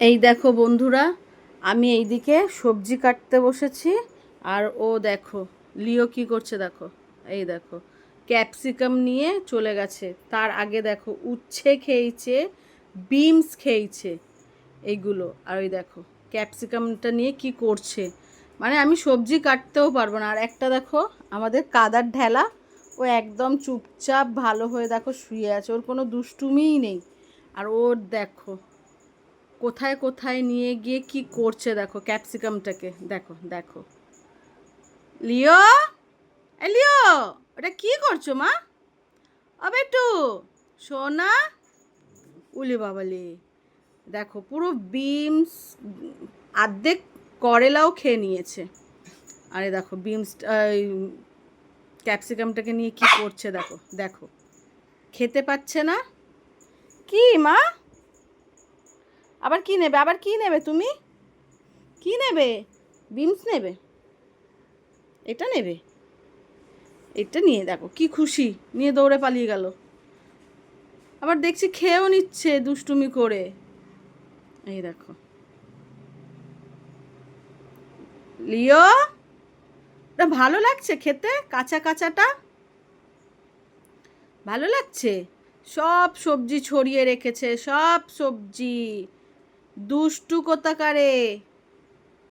এই দেখো বন্ধুরা, আমি এইদিকে সবজি কাটতে বসেছি। আর ও দেখো, লিও কি করছে দেখো। এই দেখো, ক্যাপসিকাম নিয়ে চলে গেছে। তার আগে দেখো উচ্ছে খেয়েছে, বিনস খেয়েছে এইগুলো। আর ওই দেখো ক্যাপসিকামটা নিয়ে কি করছে। মানে আমি সবজি কাটতেও পারবো না। আর একটা দেখো আমাদের কাদার ঢেলা, ও একদম চুপচাপ ভালো হয়ে দেখো শুয়ে আছে, ওর কোনো দুষ্টুমিই নেই। আর ওর দেখো কোথায় কোথায় নিয়ে গিয়ে কি করছে দেখো, ক্যাপসিকামটাকে দেখো দেখো। লিও, এ লিও, ওটা কি করছো মা? আবে একটু সোনা, উলি বাবালি, দেখো পুরো বিমস, আর্ধেক করেলাও খেয়ে নিয়েছে। আরে দেখো বিমস, ক্যাপসিকামটাকে নিয়ে কি করছে দেখো দেখো। খেতে পাচ্ছে না। কি মা, আবার কি নেবে, আবার কি নেবে তুমি? কি নেবে? বিমস নেবে? এটা নেবে? এটা নিয়ে দেখো কি খুশি, নিয়ে দৌড়ে পালিয়ে গেল। আবার দেখছি খেয়েও নিচ্ছে দুষ্টুমি করে। এই দেখো লিও, এটা ভালো লাগছে খেতে, কাঁচা কাঁচাটা ভালো লাগছে। সব সবজি ছড়িয়ে রেখেছে, সব সবজি। দুষ্টু কোথাকারে।